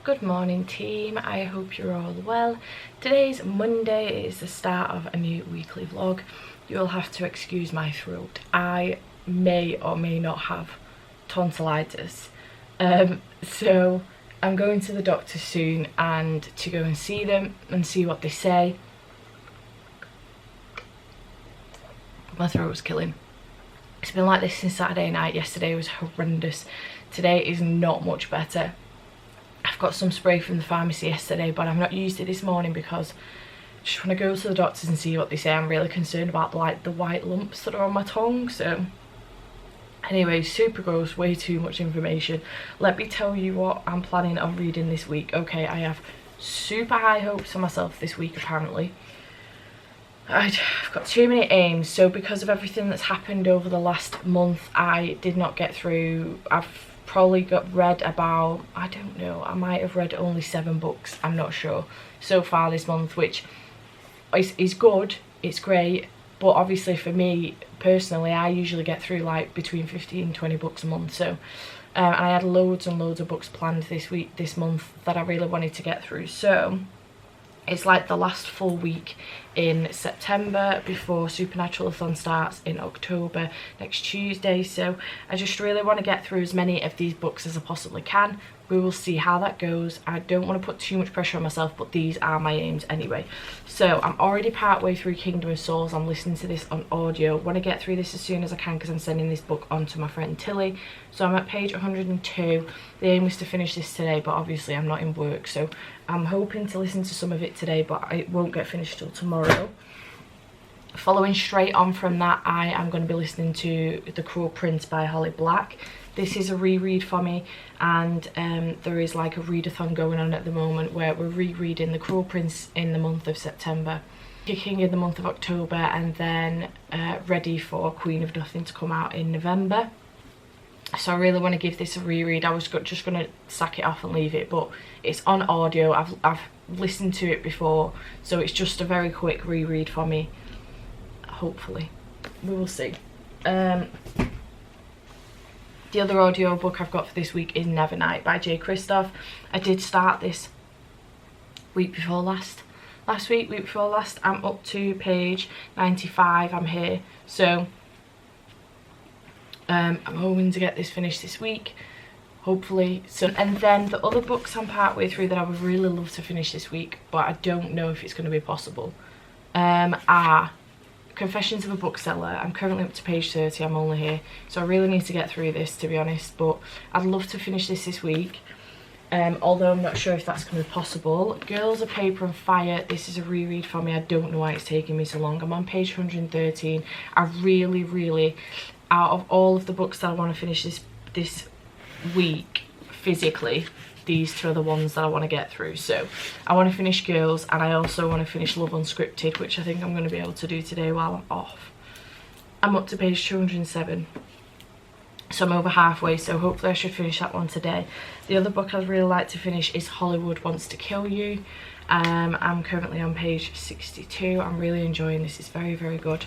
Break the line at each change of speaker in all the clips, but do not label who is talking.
Good morning team, I hope you're all well. Today's Monday, it is the start of a new weekly vlog. You'll have to excuse my throat. I may or may not have tonsillitis. So I'm going to the doctor soon and to go and see them and see what they say. My throat's killing. It's been like this since Saturday night. Yesterday was horrendous. Today is not much better. I've got some spray from the pharmacy yesterday, but I've not used it this morning because I just want to go to the doctors and see what they say. I'm really concerned about the white lumps that are on my tongue. So anyway, super gross, way too much information. Let me tell you what I'm planning on reading this week. Okay, I have super high hopes for myself this week apparently. I've got too many aims, so because of everything that's happened over the last month, I did not get through. I've probably read about, I don't know, I might have read only 7 books, I'm not sure, so far this month, which is good, it's great, but obviously for me personally, I usually get through like between 15 and 20 books a month. So I had loads and loads of books planned this month that I really wanted to get through. So it's like the last full week in September before Supernatural-a-thon starts in October next Tuesday. So I just really want to get through as many of these books as I possibly can. We will see how that goes. I don't want to put too much pressure on myself, but these are my aims anyway. So I'm already part way through Kingdom of Souls. I'm listening to this on audio. Want to get through this as soon as I can because I'm sending this book on to my friend Tilly. So I'm at page 102. The aim was to finish this today, but obviously I'm not in work, so I'm hoping to listen to some of it today, but it won't get finished till tomorrow. Following straight on from that, I am going to be listening to The Cruel Prince by Holly Black. This is a reread for me, and there is like a readathon going on at the moment where we're rereading The Cruel Prince in the month of September, kicking in the month of October, and then ready for Queen of Nothing to come out in November. So I really want to give this a reread. I was just going to sack it off and leave it, but it's on audio. I've listened to it before, so it's just a very quick reread for me. Hopefully, we will see. The other audio book I've got for this week is Nevernight by J. Kristoff. I did start this week before last. Week before last. I'm up to page 95. I'm here, so I'm hoping to get this finished this week, hopefully. So, and then the other books I'm part way through that I would really love to finish this week, but I don't know if it's going to be possible, are Confessions of a Bookseller. I'm currently up to page 30. I'm only here, so I really need to get through this, to be honest, but I'd love to finish this week, although I'm not sure if that's going to be possible. Girls of Paper and Fire, this is a reread for me. I don't know why it's taking me so long. I'm on page 113. I really, out of all of the books that I want to finish this week physically, these two are the ones that I want to get through. So I want to finish Girls, and I also want to finish Love Unscripted, which I think I'm going to be able to do today while I'm off. I'm up to page 207, so I'm over halfway, so hopefully I should finish that one today. The other book I'd really like to finish is Hollywood Wants to Kill You. I'm currently on page 62. I'm really enjoying this. It's very good.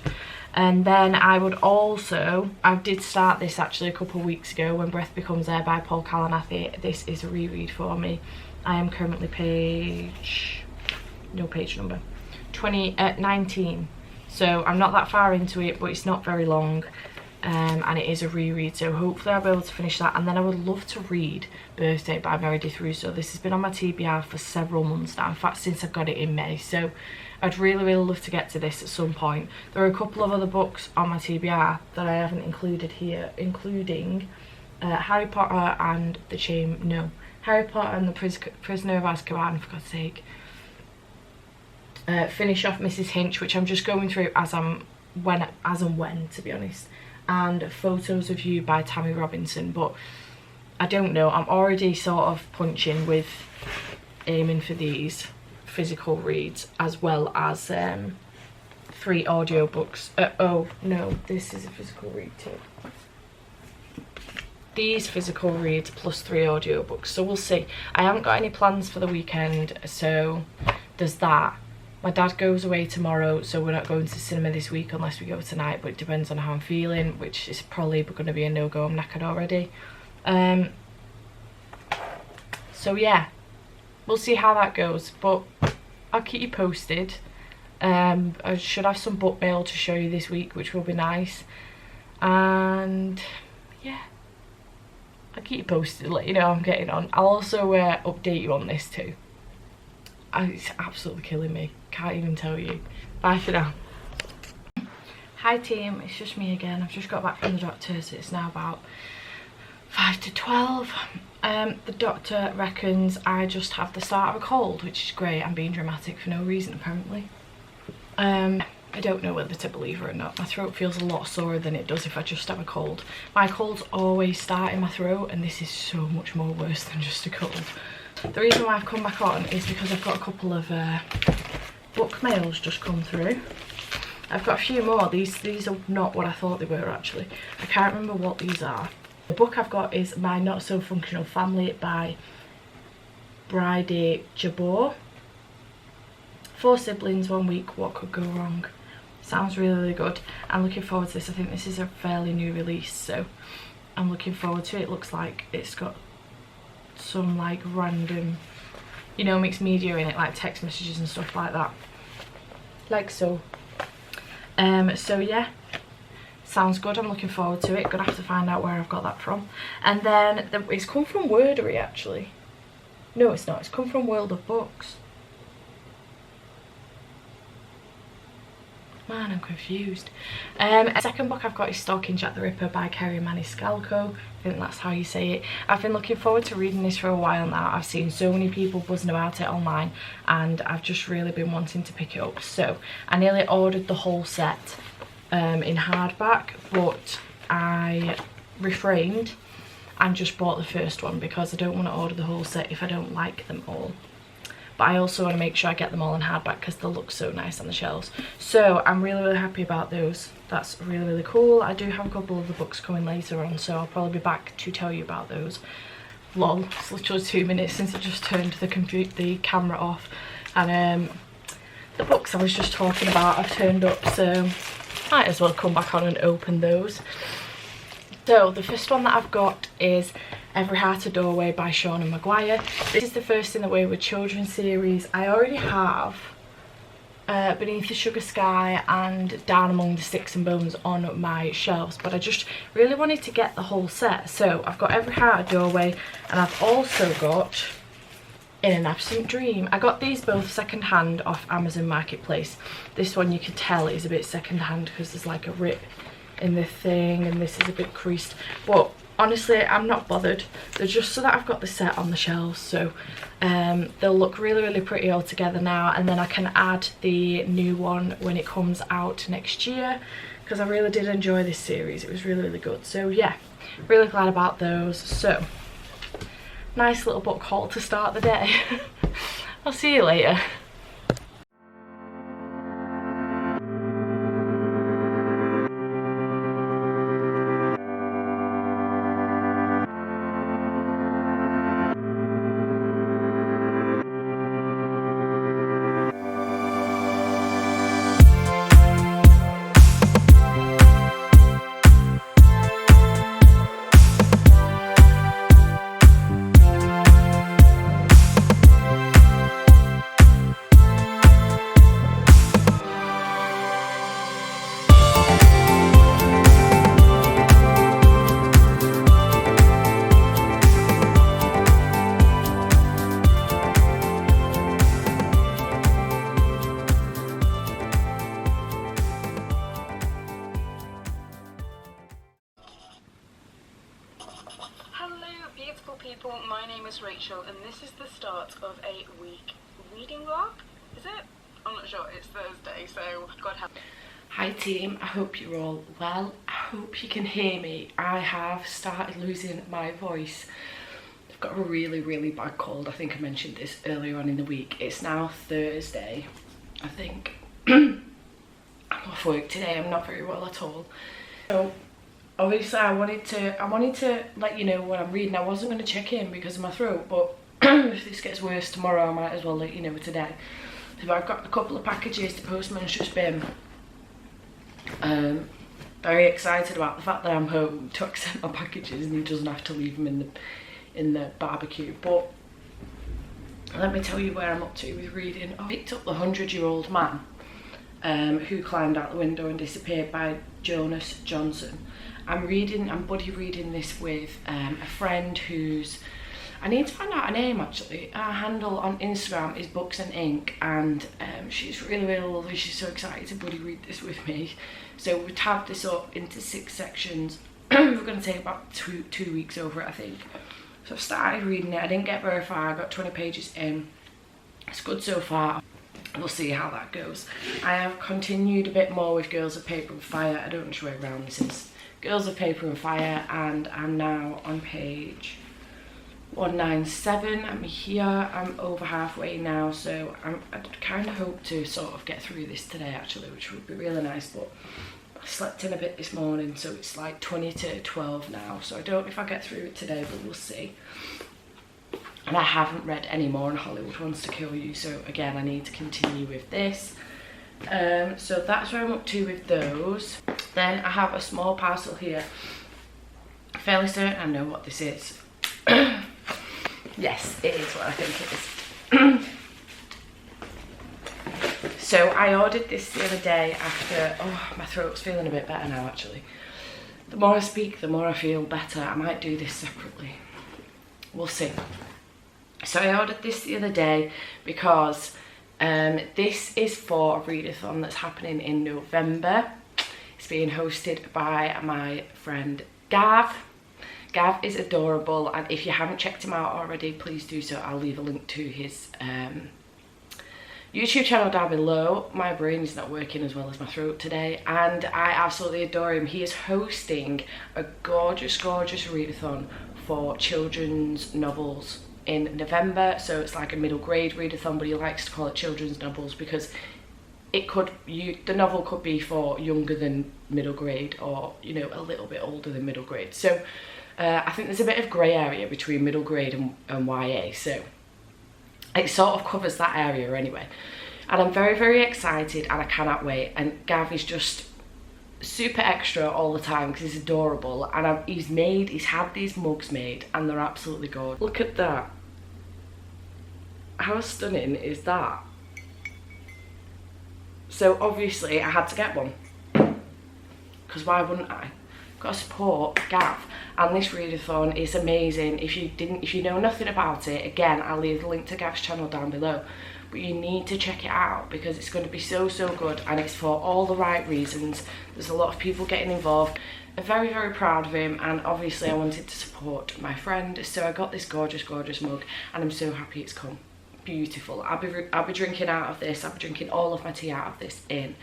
And then I did start this actually a couple of weeks ago, When Breath Becomes Air by Paul Kalanithi. This is a reread for me. I am currently page 19, so I'm not that far into it, but it's not very long, and it is a reread, so hopefully I'll be able to finish that. And then I would love to read Birthday by Meredith Russo. This has been on my TBR for several months now, in fact since I got it in May, so I'd really love to get to this at some point. There are a couple of other books on my TBR that I haven't included here, including Harry Potter and the Harry Potter and the Prisoner of Azkaban, for God's sake. Finish off Mrs. Hinch, which I'm just going through as and when, to be honest, and Photos of You by Tammy Robinson. But I don't know, I'm already sort of punching with aiming for these physical reads as well as 3 audiobooks. Oh no, this is a physical read too. These physical reads plus 3 audiobooks, so we'll see. I haven't got any plans for the weekend, so there's that. My dad goes away tomorrow, so we're not going to cinema this week unless we go tonight, but it depends on how I'm feeling, which is probably going to be a no-go. I'm knackered already. So yeah, we'll see how that goes, but I'll keep you posted. I should have some book mail to show you this week, which will be nice. And yeah, I'll keep you posted, let you know how I'm getting on. I'll also update you on this too. It's absolutely killing me, can't even tell you. Bye for now. Hi team, it's just me again. I've just got back from the doctor's. It's now about 5 to 12. The doctor reckons I just have the start of a cold, which is great. I'm being dramatic for no reason apparently. I don't know whether to believe her or not. My throat feels a lot sorer than it does if I just have a cold. My colds always start in my throat, and this is so much more worse than just a cold. The reason why I've come back on is because I've got a couple of book mails just come through. I've got a few more. These are not what I thought they were actually. I can't remember what these are. The book I've got is My Not So Functional Family by Bridie Jabor. 4 siblings, 1 week, what could go wrong? Sounds really, really good. I'm looking forward to this. I think this is a fairly new release, so I'm looking forward to it. It looks like it's got some like random, you know, mixed media in it, like text messages and stuff like that. Like so. So yeah, sounds good. I'm looking forward to it. Gonna have to find out where I've got that from. And then it's come from Wordery actually. No, it's not. It's come from World of Books. Man, I'm confused. A second book I've got is Stalking Jack the Ripper by Kerry Maniscalco. I think that's how you say it. I've been looking forward to reading this for a while now. I've seen so many people buzzing about it online, and I've just really been wanting to pick it up. So I nearly ordered the whole set in hardback, but I refrained and just bought the first one because I don't want to order the whole set if I don't like them all. But I also want to make sure I get them all in hardback because they'll look so nice on the shelves. So I'm really, really happy about those. That's really, really cool. I do have a couple of the books coming later on, so I'll probably be back to tell you about those. Lol, it's literally 2 minutes since I just turned the camera off. And the books I was just talking about have turned up, so might as well come back on and open those. So the first one that I've got is Every Heart a Doorway by Shauna Maguire. This is the first in the Wayward Children series. I already have Beneath the Sugar Sky and Down Among the Sticks and Bones on my shelves, but I just really wanted to get the whole set. So I've got Every Heart a Doorway, and I've also got In an Absent Dream. I got these both second hand off Amazon Marketplace. This one you can tell is a bit second hand because there's like a rip in the thing, and this is a bit creased, but honestly I'm not bothered. They're just so that I've got the set on the shelves, so they'll look really, really pretty all together now, and then I can add the new one when it comes out next year, because I really did enjoy this series. It was really, really good. So yeah, really glad about those. So nice little book haul to start the day. I'll see you later.
People, my name is Rachel, and this is the start of a week reading vlog. Is it? I'm not sure. It's Thursday, so God help me.
Hi team, I hope you're all well. I hope you can hear me. I have started losing my voice. I've got a really, really bad cold. I think I mentioned this earlier on in the week. It's now Thursday, I think. I'm off work today. I'm not very well at all. So obviously I wanted to let you know what I'm reading. I wasn't going to check in because of my throat, but if this gets worse tomorrow I might as well let you know today. So I've got a couple of packages the postman's just been. Very excited about the fact that I'm home to accept my packages and he doesn't have to leave them in the barbecue. But let me tell you where I'm up to with reading. I picked up The 100-Year-Old Man Who Climbed Out the Window and Disappeared by Jonas Johnson. I'm buddy reading this with a friend who's, I need to find out her name actually. Her handle on Instagram is Books and Ink, and she's really, really lovely. She's so excited to buddy read this with me. So we tabbed this up into 6 sections. We're going to take about two weeks over it, I think. So I've started reading it. I didn't get very far. I got 20 pages in. It's good so far. We'll see how that goes. I have continued a bit more with Girls of Paper and Fire. I don't know which way around this is. Girls of Paper and Fire, and I'm now on page 197. I'm here. I'm over halfway now, so I kind of hope to sort of get through this today actually, which would be really nice, but I slept in a bit this morning, so it's like 20 to 12 now, so I don't know if I get through it today, but we'll see. And I haven't read any more on Hollywood Wants to Kill You, so again I need to continue with this. So that's where I'm up to with those. Then I have a small parcel here. Fairly certain I know what this is. Yes, it is what I think it is. So I ordered this the other day after, oh, my throat's feeling a bit better now actually. The more I speak, the more I feel better. I might do this separately. We'll see. So I ordered this the other day because this is for a readathon that's happening in November. It's being hosted by my friend Gav. Gav is adorable, and if you haven't checked him out already, please do so. I'll leave a link to his YouTube channel down below. My brain is not working as well as my throat today, and I absolutely adore him. He is hosting a gorgeous, gorgeous readathon for children's novels in November. So it's like a middle grade readathon, but he likes to call it children's novels because it could, the novel could be for younger than middle grade, or you know, a little bit older than middle grade. So I think there's a bit of grey area between middle grade and YA, so it sort of covers that area anyway. And I'm very, very excited, and I cannot wait. And Gav is just super extra all the time because he's adorable, and he's had these mugs made, and they're absolutely gorgeous. Look at that. How stunning is that? So obviously I had to get one, because why wouldn't I? Got to support Gav, and this readathon is amazing. If you know nothing about it, again I'll leave the link to Gav's channel down below, but you need to check it out because it's going to be so, so good, and it's for all the right reasons. There's a lot of people getting involved. I'm very, very proud of him, and obviously I wanted to support my friend, so I got this gorgeous, gorgeous mug, and I'm so happy it's come. Beautiful. I'll be drinking out of this. I'll be drinking all of my tea out of this in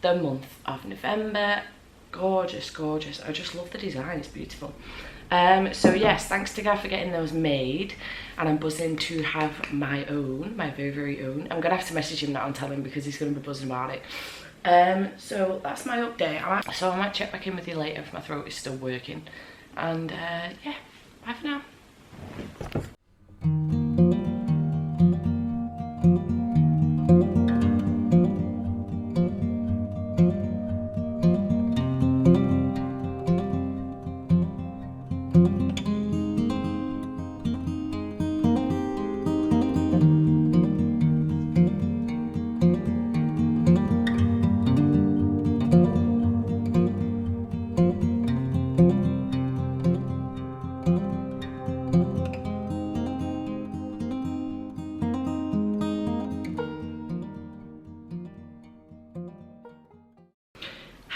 the month of November. Gorgeous, gorgeous. I just love the design. It's beautiful. So yes, thanks to Gav for getting those made, and I'm buzzing to have my own, my very, very own. I'm gonna have to message him now and tell him because he's gonna be buzzing about it. So that's my update. I might check back in with you later if my throat is still working. And yeah, bye for now.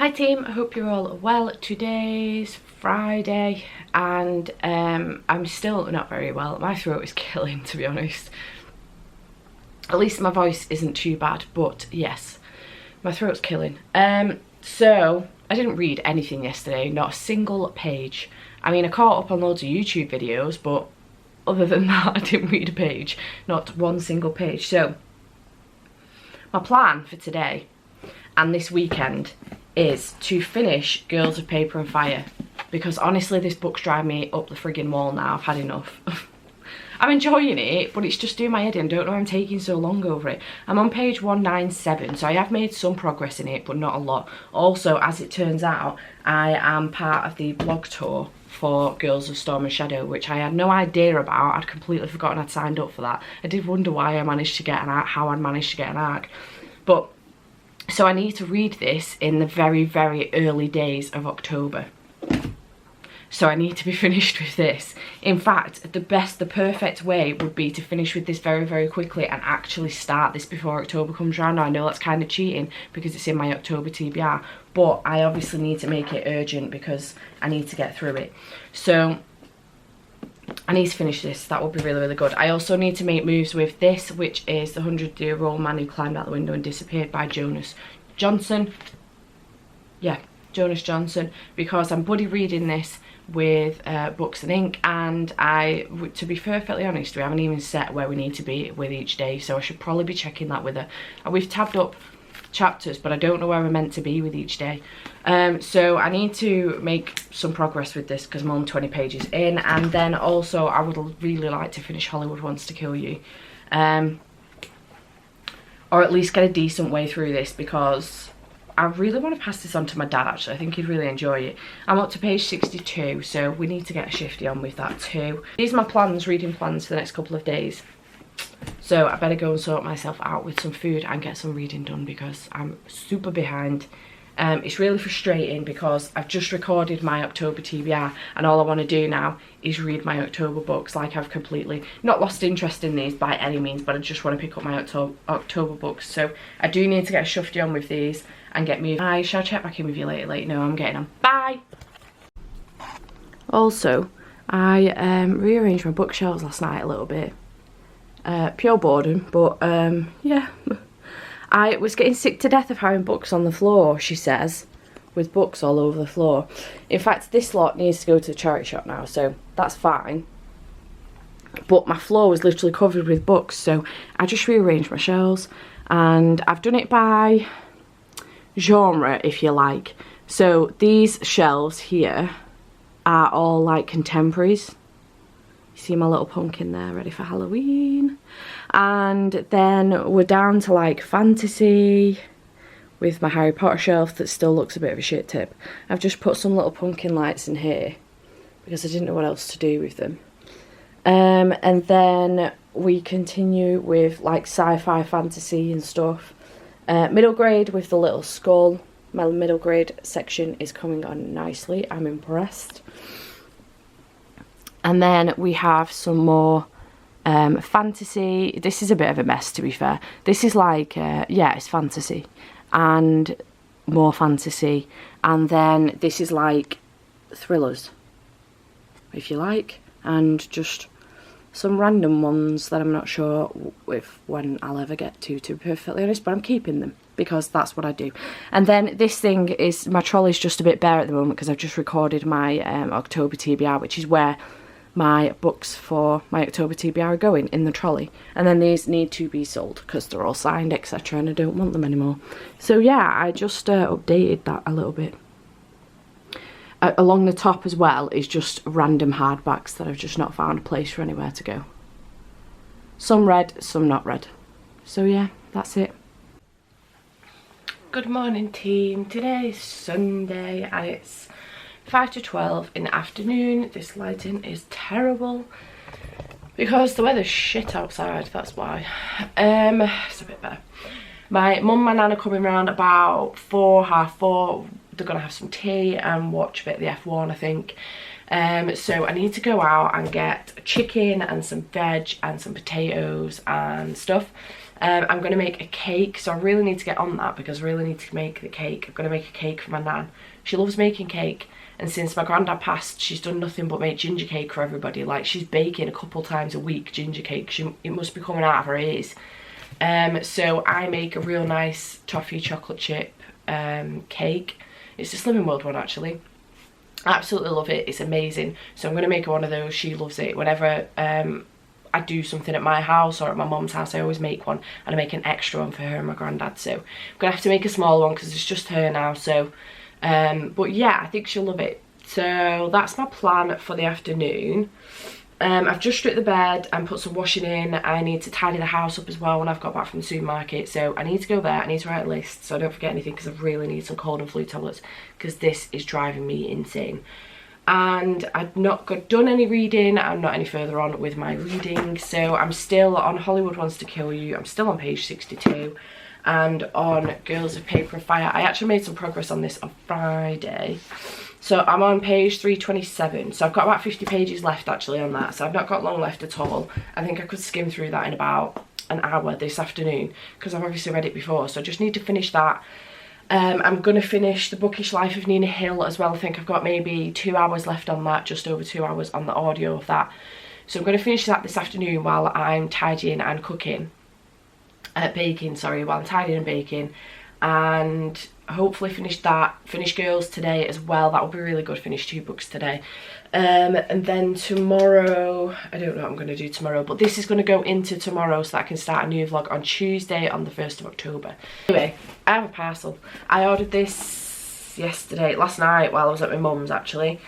Hi team, I hope you're all well. Today's Friday, and I'm still not very well. My throat is killing, to be honest. At least my voice isn't too bad, but yes, my throat's killing. So I didn't read anything yesterday, not a single page. I mean, I caught up on loads of YouTube videos, but other than that, I didn't read a page, not one single page. So my plan for today and this weekend is to finish Girls of Paper and Fire, because honestly this book's driving me up the friggin' wall now. I've had enough. I'm enjoying it, but it's just doing my head in. I don't know why I'm taking so long over it. I'm on page 197, so I have made some progress in it, but not a lot. Also, as it turns out, I am part of the blog tour for Girls of Storm and Shadow, which I had no idea about. I'd completely forgotten I'd signed up for that. I did wonder why I managed to get an arc, how I'd managed to get an arc. But, so I need to read this in the very, very early days of October. So I need to be finished with this. In fact, the perfect way would be to finish with this very, very quickly and actually start this before October comes around. Now, I know that's kind of cheating because it's in my October TBR, but I obviously need to make it urgent because I need to get through it. So I need to finish this. That would be really, really good. I also need to make moves with this, which is The 100-Year-Old Man Who Climbed Out the Window and Disappeared by Jonas Johnson. Yeah, Jonas Johnson, because I'm buddy reading this with Books and Ink, and to be perfectly honest, we haven't even set where we need to be with each day, so I should probably be checking that with her. We've tabbed up chapters, but I don't know where we're meant to be with each day. So I need to make some progress with this because I'm on 20 pages in, and then also I would really like to finish Hollywood Wants to Kill You, or at least get a decent way through this, because I really want to pass this on to my dad. Actually, I think he'd really enjoy it. I'm up to page 62, so we need to get a shifty on with that too. These are my plans, reading plans for the next couple of days. So I better go and sort myself out with some food and get some reading done because I'm super behind. It's really frustrating because I've just recorded my October TBR and all I want to do now is read my October books. Like, I've completely not lost interest in these by any means, but I just want to pick up my October books. So I do need to get a shifty on with these and get moving. I shall check back in with you later. Let you know I'm getting on. Bye! Also, I rearranged my bookshelves last night a little bit. Pure boredom, but yeah. I was getting sick to death of having books on the floor, she says, with books all over the floor. In fact, this lot needs to go to the charity shop now, so that's fine. But my floor was literally covered with books, so I just rearranged my shelves, and I've done it by genre, if you like. So these shelves here are all like contemporaries. You see my little pumpkin there, ready for Halloween. And then we're down to like fantasy with my Harry Potter shelf that still looks a bit of a shit tip. I've just put some little pumpkin lights in here because I didn't know what else to do with them. And then we continue with like sci-fi, fantasy and stuff. Middle grade with the little skull. My middle grade section is coming on nicely. I'm impressed. And then we have some more fantasy. This is a bit of a mess, to be fair. This is like, yeah, it's fantasy and more fantasy. And then this is like thrillers, if you like, and just some random ones that I'm not sure when I'll ever get to be perfectly honest, but I'm keeping them because that's what I do. And then this thing is, my trolley's just a bit bare at the moment because I've just recorded my October TBR, which is where my books for my October TBR are going, in the trolley. And then these need to be sold because they're all signed, etc., and I don't want them anymore. So yeah, I just updated that a little bit. Along the top as well is just random hardbacks that I've just not found a place for anywhere to go. Some red, some not red. So yeah, that's it. Good morning team. Today is Sunday and it's 5 to 12 in the afternoon. This lighting is terrible because the weather's shit outside, that's why. It's a bit better. My mum and nan are coming round about 4, half 4. They're gonna have some tea and watch a bit of the F1, I think. So I need to go out and get chicken and some veg and some potatoes and stuff. I'm gonna make a cake, so I really need to get on that because I really need to make the cake. I'm gonna make a cake for my nan. She loves making cake, and since my granddad passed, she's done nothing but make ginger cake for everybody. Like, she's baking a couple times a week ginger cake. It must be coming out of her ears. So I make a real nice toffee chocolate chip cake. It's the Slimming World one, actually. I absolutely love it. It's amazing. So I'm going to make her one of those. She loves it. Whenever I do something at my house or at my mum's house, I always make one, and I make an extra one for her and my granddad. So I'm going to have to make a small one because it's just her now. So, but yeah, I think she'll love it. So that's my plan for the afternoon. I've just stripped the bed and put some washing in. I need to tidy the house up as well when I've got back from the supermarket. So I need to go there. I need to write a list so I don't forget anything, because I really need some cold and flu tablets, because this is driving me insane. And I've not done any reading. I'm not any further on with my reading. So I'm still on Hollywood Wants to Kill You. I'm still on page 62. And on Girls of Paper and Fire. I actually made some progress on this on Friday. So I'm on page 327, so I've got about 50 pages left actually on that, so I've not got long left at all. I think I could skim through that in about an hour this afternoon, because I've obviously read it before, so I just need to finish that. I'm going to finish The Bookish Life of Nina Hill as well. I think I've got maybe 2 hours left on that, just over 2 hours on the audio of that. So I'm going to finish that this afternoon while I'm tidying and cooking. Baking, sorry, while I'm tidying and baking. And hopefully finish Girls today as well. That will be really good. Finish 2 books today. And then tomorrow, I don't know what I'm going to do tomorrow, but this is going to go into tomorrow so that I can start a new vlog on Tuesday on the 1st of October. Anyway, I have a parcel. I ordered this last night while I was at my mum's actually.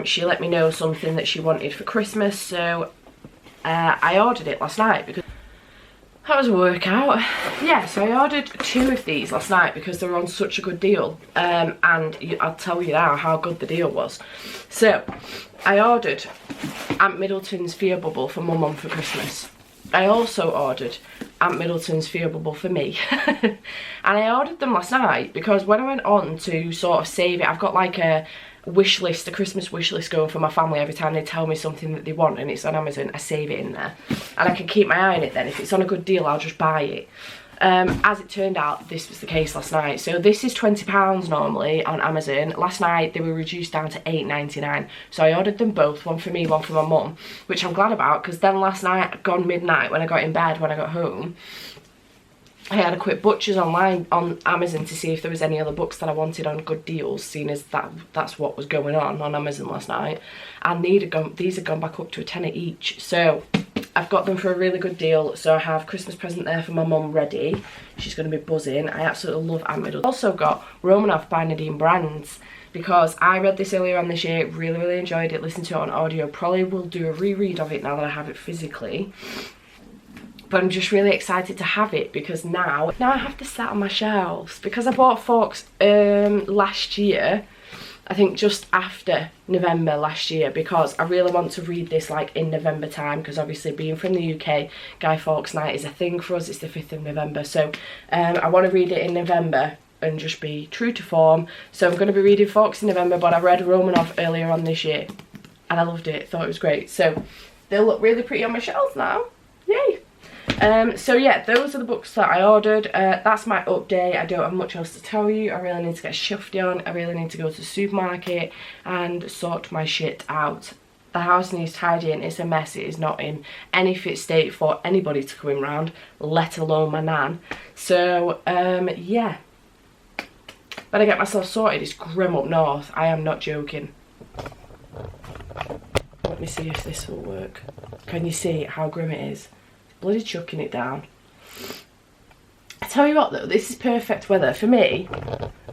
She let me know something that she wanted for Christmas, so I ordered it last night because that was a workout. Yeah, so I ordered 2 of these last night because they were on such a good deal. And I'll tell you now how good the deal was. So, I ordered Aunt Middleton's Fear Bubble for my mum for Christmas. I also ordered Aunt Middleton's Fear Bubble for me. And I ordered them last night because when I went on to sort of save it, I've got like a wish list, a Christmas wish list going for my family. Every time they tell me something that they want and it's on Amazon, I save it in there and I can keep my eye on it. Then if it's on a good deal, I'll just buy it. As it turned out, this was the case last night. So this is £20 normally on Amazon. Last night they were reduced down to £8.99, so I ordered them both, one for me, one for my mum, which I'm glad about, because then last night, gone midnight, when I got in bed, when I got home, I had a quick butcher's online on Amazon to see if there was any other books that I wanted on good deals, seeing as that's what was going on Amazon last night. And these had gone back up to a tenner each. So I've got them for a really good deal. So I have Christmas present there for my mum ready. She's going to be buzzing. I absolutely love Aunt Middleton. Also got Romanov by Nadine Brands, because I read this earlier on this year, really enjoyed it, listened to it on audio. Probably will do a reread of it now that I have it physically. But I'm just really excited to have it, because now I have to sit on my shelves, because I bought Forks last year, I think just after November last year, because I really want to read this like in November time, because obviously being from the UK, Guy Fawkes Night is a thing for us. It's the 5th of November, so I want to read it in November and just be true to form. So I'm going to be reading Fawkes in November, but I read Romanov earlier on this year and I loved it, thought it was great. So they'll look really pretty on my shelves now. Yay! So yeah, those are the books that I ordered. That's my update. I don't have much else to tell you. I really need to get shifty on. I really need to go to the supermarket and sort my shit out. The house needs tidying. It's a mess. It is not in any fit state for anybody to come in round, let alone my nan. So yeah, better get myself sorted. It's grim up north. I am not joking. Let me see if this will work. Can you see how grim it is? Bloody chucking it down. I tell you what though, this is perfect weather for me.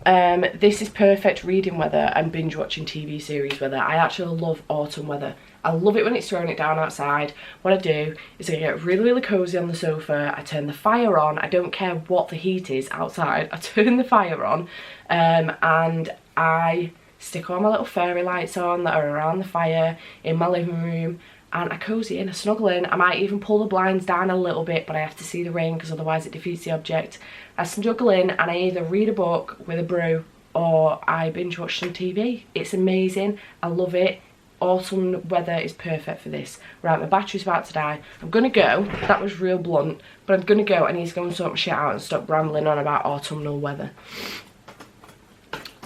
This is perfect reading weather and binge watching TV series weather. I actually love autumn weather. I love it when it's throwing it down outside. What I do is I get really cozy on the sofa. I turn the fire on. I don't care what the heat is outside. I turn the fire on and I stick all my little fairy lights on that are around the fire in my living room. And I cozy in, I snuggle in. I might even pull the blinds down a little bit, but I have to see the rain because otherwise it defeats the object. I snuggle in and I either read a book with a brew or I binge watch some TV. It's amazing. I love it. Autumn weather is perfect for this. Right, my battery's about to die. I'm gonna go. That was real blunt, but I'm gonna go. I need to go and sort my shit out and stop rambling on about autumnal weather.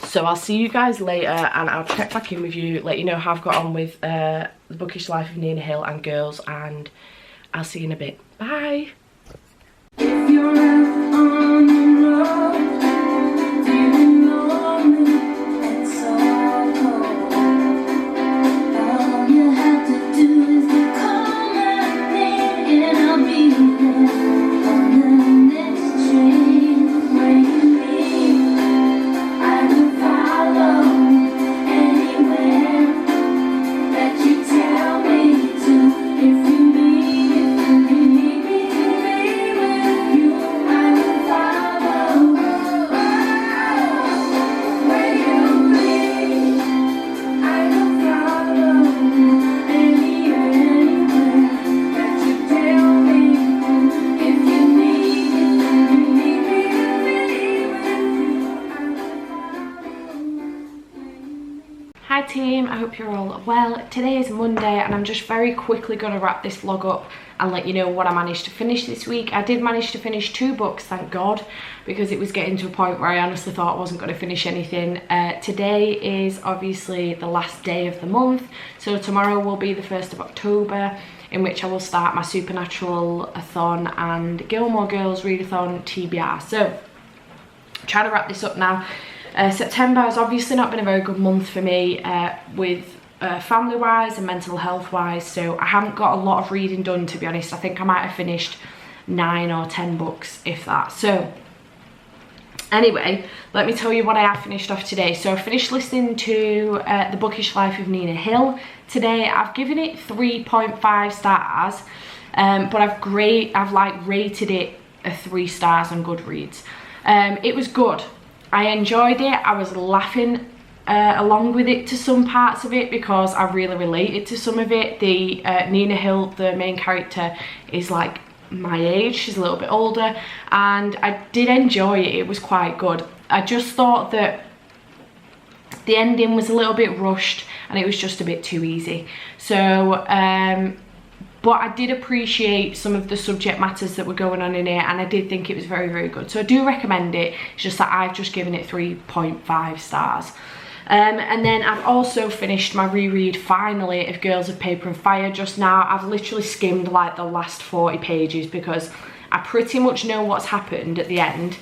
So I'll see you guys later and I'll check back in with you, let you know how I've got on with The Bookish Life of Nina Hill and Girls, and I'll see you in a bit. Bye! If you're out on the road, feeling lonely and so cold, all you have to do is call my name and I'll be there on the next train where you leave. I will follow anywhere that you tell me to. team, I hope you're all well. Today is Monday and I'm just very quickly going to wrap this vlog up and let you know what I managed to finish this week. I did manage to finish 2 books, thank God, because it was getting to a point where I honestly thought I wasn't going to finish anything. Today is obviously the last day of the month, so tomorrow will be the 1st of October, in which I will start my Supernatural-a-thon and Gilmore Girls readathon TBR. So I'm trying to wrap this up now. September has obviously not been a very good month for me with family wise and mental health wise, so I haven't got a lot of reading done, to be honest. I think I might have finished 9 or 10 books, if that. So anyway, let me tell you what I have finished off today. So I finished listening to The Bookish Life of Nina Hill today. I've given it 3.5 stars, but I've like rated it a 3 stars on Goodreads. It was good. I enjoyed it. I was laughing along with it to some parts of it because I really related to some of it. The Nina Hill, the main character, is like my age. She's a little bit older, and I did enjoy it. It was quite good. I just thought that the ending was a little bit rushed and it was just a bit too easy. So but I did appreciate some of the subject matters that were going on in it, and I did think it was very, very good. So I do recommend it. It's just that I've just given it 3.5 stars. And then I've also finished my reread finally of Girls of Paper and Fire just now. I've literally skimmed like the last 40 pages because I pretty much know what's happened at the end.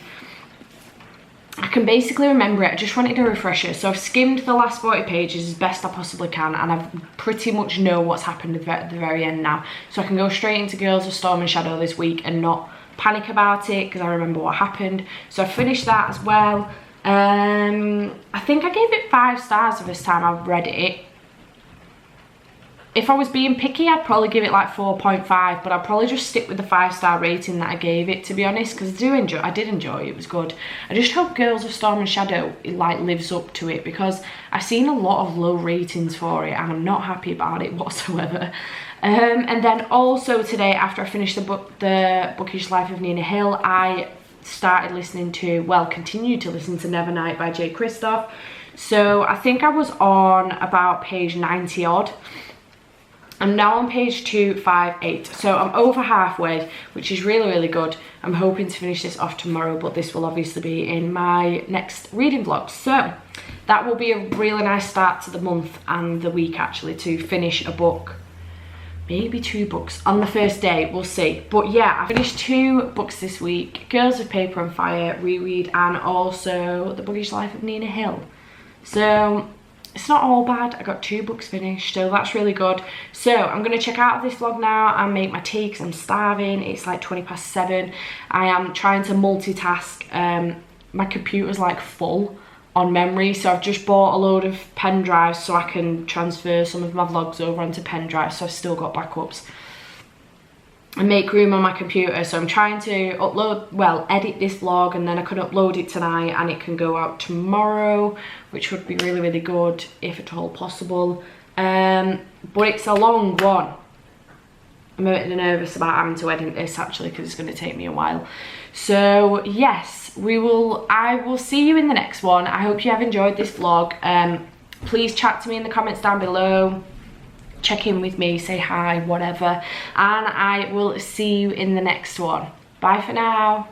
I can basically remember it. I just wanted a refresher, so I've skimmed the last 40 pages as best I possibly can, and I pretty much know what's happened at the very end now, so I can go straight into Girls of Storm and Shadow this week and not panic about it because I remember what happened. So I finished that as well. I think I gave it 5 stars the first time I read it. If I was being picky, I'd probably give it like 4.5, but I'd probably just stick with the 5-star rating that I gave it, to be honest, because I did enjoy it. It was good. I just hope Girls of Storm and Shadow like lives up to it, because I've seen a lot of low ratings for it and I'm not happy about it whatsoever. And then also today, after I finished the book, The Bookish Life of Nina Hill, I started listening to, well, continued to listen to Nevernight by Jay Kristoff. So I think I was on about page 90 odd. I'm now on page 258, so I'm over halfway, which is really, really good. I'm hoping to finish this off tomorrow, but this will obviously be in my next reading vlog. So that will be a really nice start to the month and the week, actually, to finish a book. Maybe 2 books on the first day, we'll see. But yeah, I finished 2 books this week: Girls of Paper and Fire reread, and also The Bookish Life of Nina Hill. So it's not all bad. I got 2 books finished, so that's really good. So I'm going to check out of this vlog now and make my tea because I'm starving. It's like 7:20. I am trying to multitask. My computer's like full on memory, so I've just bought a load of pen drives so I can transfer some of my vlogs over onto pen drives, so I've still got backups and make room on my computer. So I'm trying to edit this vlog, and then I can upload it tonight and it can go out tomorrow, which would be really, really good if at all possible. But it's a long one. I'm a bit nervous about having to edit this, actually, because it's going to take me a while. So yes, I will see you in the next one. I hope you have enjoyed this vlog. Please chat to me in the comments down below. Check in with me, say hi, whatever, and I will see you in the next one. Bye for now.